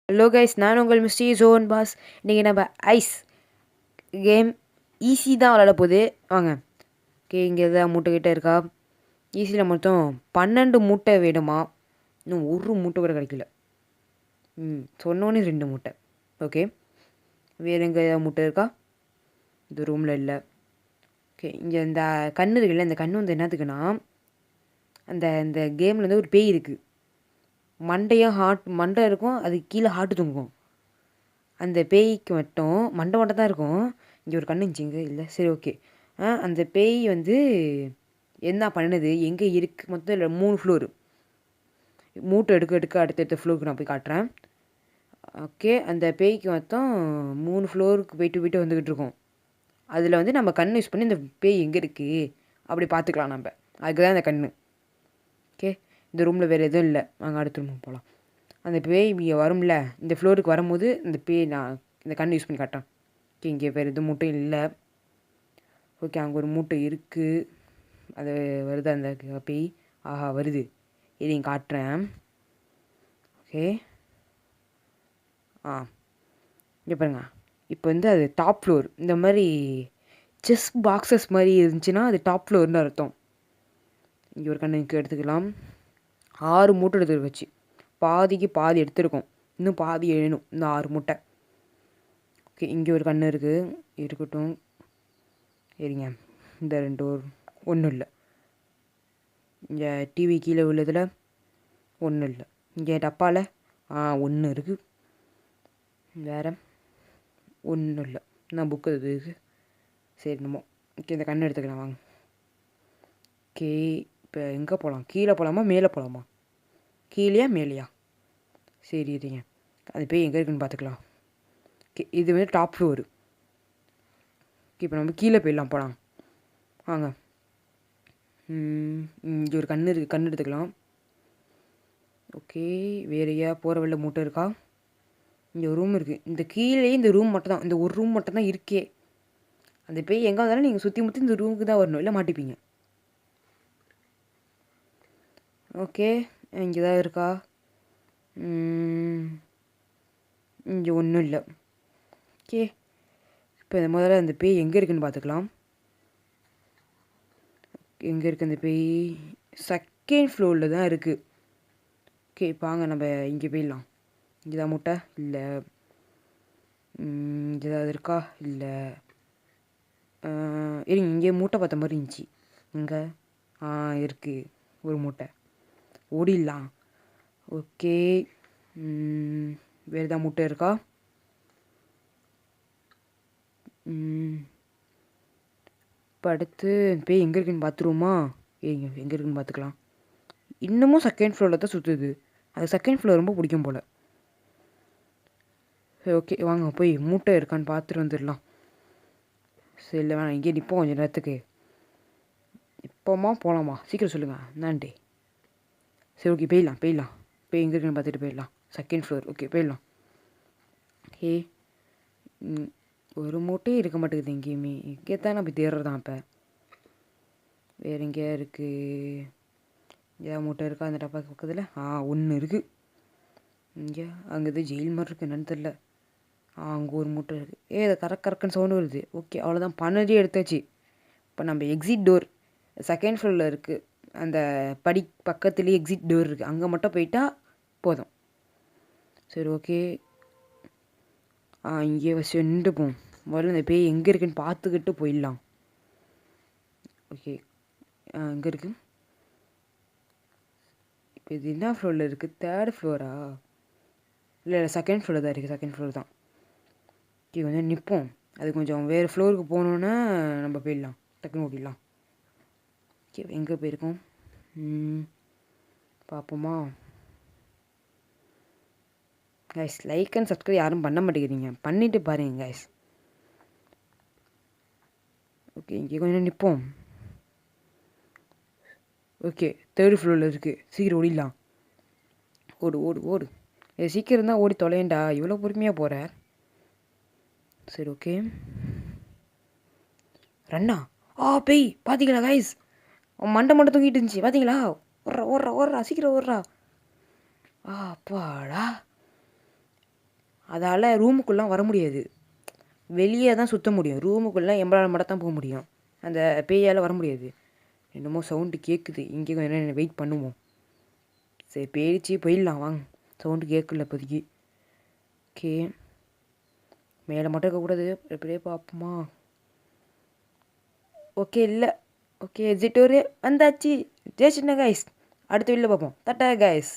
Hello guys, நான் உங்கள் மிஸ்டி zone pass. இன்றைக்கி நம்ம ஐஸ் கேம் ஈஸி தான் விளாட போகுது. வாங்க. ஓகே, இங்கே எதாவது மூட்டை கிட்டே இருக்கா? ஈஸியில் மொத்தம் 12 மூட்டை வேணுமா? இன்னும் ஒரு மூட்டை கூட கிடைக்கல. சொன்னோன்னே 2 மூட்டை. ஓகே, வேறு எங்கே ஏதாவது மூட்டை இருக்கா? இந்த ரூமில் இல்லை. ஓகே, இங்கே இந்த கண்ணு இருக்குல்ல, இந்த கண்ணு வந்து என்னத்துக்குன்னா, அந்த கேமில் வந்து ஒரு பேய் இருக்குது. மண்டை இருக்கும், அதுக்கு கீழே ஹார்ட்டு தொங்கும். அந்த பேய்க்கு மட்டும் மண்டை மட்டும் தான் இருக்கும். இங்கே ஒரு கண்ணு இருந்துச்சு, இல்லை சரி ஓகே. அந்த பேய் வந்து என்ன பண்ணுது, எங்கே இருக்குது? மொத்தம் இல்லை 3 ஃப்ளோரு. மூட்டை எடுக்க அடுத்தடுத்த ஃப்ளோருக்கு நான் போய் காட்டுறேன். ஓகே, அந்த பேய்க்கு மொத்தம் 3 ஃப்ளோருக்கு போயிட்டு வந்துக்கிட்டு இருக்கோம். அதில் வந்து நம்ம கண் யூஸ் பண்ணி இந்த பேய் எங்கே இருக்குது அப்படி பார்த்துக்கலாம் நம்ம. அதுக்கு தான் அந்த கண். ஓகே, இந்த ரூமில் வேறு எதுவும் இல்லை. நாங்கள் அடுத்த ரூமுக்கு போகலாம். அந்த பேய் இங்கே வரும்ல, இந்த ஃப்ளோருக்கு வரும்போது இந்த பேய் நான் இந்த கண் யூஸ் பண்ணி காட்டேன். ஓகே, இங்கே வேறு எதுவும் மூட்டையும் இல்லை. ஓகே, அங்கே ஒரு மூட்டை இருக்குது. அது வருது அந்த பேய். ஆஹா, வருது. இதையும் காட்டுறேன். ஓகே, இங்கே பாருங்க. இப்போ வந்து அது டாப் ஃப்ளோர். இந்த மாதிரி செஸ் பாக்ஸஸ் மாதிரி இருந்துச்சுன்னா அது டாப் ஃப்ளோர்னு அர்த்தம். இங்கே ஒரு கண்ணுக்கு எடுத்துக்கலாம். 6 மூட்டை எடுத்துகிட்டு வச்சு பாதிக்கு பாதி எடுத்துருக்கோம். இன்னும் பாதி எழுணும், இந்த 6 மூட்டை. ஓகே, இங்கே ஒரு கண்ணு இருக்குது. இருக்கட்டும், சரிங்க. இந்த 2 ஒன்றும் இல்லை. இங்கே டிவி கீழே உள்ளதில் ஒன்றும் இல்லை. இங்கே டப்பாவில் 1 இருக்குது. வேறு ஒன்றும் இல்லை. நான் புக்கு இது இருக்குது. சரி, நம்ம ஓகே இந்த கண்ணை எடுத்துக்கலாம் வாங்க. ஓகே, இப்போ எங்கே போகலாம்? கீழே போகலாமா மேலே போகலாமா? கீழேயா மேலேயா? சரி இருங்க, அது போய் எங்கே இருக்குன்னு பார்த்துக்கலாம். ஓகே, இது வந்து டாப் ஃப்ளோரு. ஓகே, இப்போ நம்ம கீழே போயிடலாம், போகலாம் வாங்க. இங்கே ஒரு கண்ணு இருக்குது, கண்ணு எடுத்துக்கலாம். ஓகே, வேறையா போகிற வழியில் மூட்டை இருக்கா? இங்கே ஒரு ரூம் இருக்குது. இந்த கீழே இந்த ரூம் மட்டும் தான், இந்த ஒரு ரூம் மட்டும் தான் இருக்கே. அந்த போய் எங்கே வந்தாலும் நீங்கள் சுற்றி முற்றி இந்த ரூமுக்கு தான் வரணும், இல்லை மாட்டிப்பீங்க. ஓகே, இங்கே தான் இருக்கா? இங்கே ஒன்றும் இல்லை. ஓகே, இப்போ முதல்ல அந்த பேய் எங்கே இருக்குதுன்னு பார்த்துக்கலாம். எங்கே இருக்குது அந்த பேய்? செகண்ட் ஃப்ளோரில் தான் இருக்குது. ஓகே, இப்போ வாங்க நம்ம இங்கே போயிடலாம். இங்கே தான் மூட்டை இல்லை. இங்கே ஏதாவது இருக்கா? இல்லை. இருங்க, இங்கே மூட்டை பார்த்த மாதிரி இருந்துச்சு. இங்கே இருக்குது ஒரு மூட்டை. ஓடிடலாம். ஓகே, வேறு ஏதாவது மூட்டை இருக்கா? இப்போ அடுத்து பேய் எங்கே இருக்குன்னு பார்த்துருவோமா? எங்கே இருக்குன்னு பார்த்துக்கலாம். இன்னமும் செகண்ட் ஃப்ளோரில் தான் சுற்றுது. அது செகண்ட் ஃப்ளோர் ரொம்ப பிடிக்கும் போல். சரி ஓகே, வாங்க போய் மூட்டை இருக்கான்னு பார்த்துட்டு வந்துடலாம். சரி, இல்லை வேணாம், இங்கே நிற்போம் கொஞ்சம் நேரத்துக்கு. இப்போமா போகலாமா? சீக்கிரம் சொல்லுங்கள் என்னான்ட்டு. சரி ஓகே, போயிடலாம். போய் எங்கே இருக்குன்னு பார்த்துட்டு போயிடலாம். Second floor. ஓகே, போயிடலாம். ஓகே, ஒரு மூட்டையும் இருக்க மாட்டேங்குது எங்கேயுமே. இங்கே தான் நம்ம தேடுறதான். இப்போ வேறு எங்கேயா இருக்குது? ஏதாவது மூட்டை இருக்கா அந்த டப்பாக்கு பக்கத்தில்? 1 இருக்குது. இங்கே அங்கே எது ஜெயில் மாதிரி இருக்குது, என்னன்னு தெரில. அங்கே ஒரு மூட்டை இருக்குது. அதை கறக்குன்னு சவுண்டு வருது. ஓகே, அவ்வளோதான், 12 எடுத்தாச்சு. இப்போ நம்ம எக்ஸிட் டோர் செகண்ட் ஃப்ளோரில் இருக்குது. அந்த படி பக்கத்துலேயே எக்ஸிட் டோர் இருக்குது. அங்கே மட்டும் போயிட்டா போதும். சரி ஓகே, இங்கே வச்சு நின்றுப்போம். முதல்ல இந்த பேய் எங்கே இருக்குன்னு பார்த்துக்கிட்டு போயிடலாம். ஓகே, எங்கே இருக்குது? இப்போ இது என்ன ஃப்ளோரில் இருக்குது? 3rd Flora? இல்லை செகண்ட் ஃப்ளோர் தான் இருக்குது. செகண்ட் ஃப்ளோர் தான். ஓகே, கொஞ்சம் நிற்போம். அது கொஞ்சம் வேறு ஃப்ளோருக்கு போகணுன்னா நம்ம போயிடலாம், டக்குன்னு ஓடிடலாம். ஓகே, எங்கே போயிருக்கோம் பார்ப்போமா? கைஸ், லைக் அண்ட் சப்ஸ்கிரைப் யாரும் பண்ண மாட்டேங்கிறீங்க, பண்ணிவிட்டு பாருங்கள் கைஸ். ஓகே, இங்கே கொஞ்சம் நிற்போம். ஓகே, 3rd ஃப்ளோரில் இருக்குது. சீக்கிரம் ஓடிடலாம். ஓடு. சீக்கிரம் தான் ஓடி தொலையண்டா, இவ்வளோ பொறுமையாக போகிற. சரி ஓகே, ரண்ணா. பேய் பார்த்தீங்களா கைஸ்? மண்டை தூங்கிட்டு இருந்துச்சு பார்த்தீங்களா? ஓடுறா சீக்கிரம் ஓடுறா. அப்பாடா, அதால் ரூமுக்குள்ளே வர முடியாது. வெளியே தான் சுற்ற முடியும். ரூமுக்குள்ளே எம்பளால் மட்டும் தான் போக முடியும். அந்த பேயால் வர முடியாது. என்னமோ சவுண்டு கேட்குது. இங்கே என்ன வெயிட் பண்ணுவோம். சரி பேடிச்சு போயிடலாம் வாங்க. சவுண்டு கேட்கல இப்போதைக்கு. ஓகே மேலே மட்டும் இருக்கக்கூடாது. எப்படியே பார்ப்போமா? ஓகே இல்லை. ஓகே எக்ஸிட் ஒரு வந்தாச்சு. ஜெய் சின்ன கைஸ். அடுத்த வீடியோவில் பார்ப்போம். டாடா கைஸ்.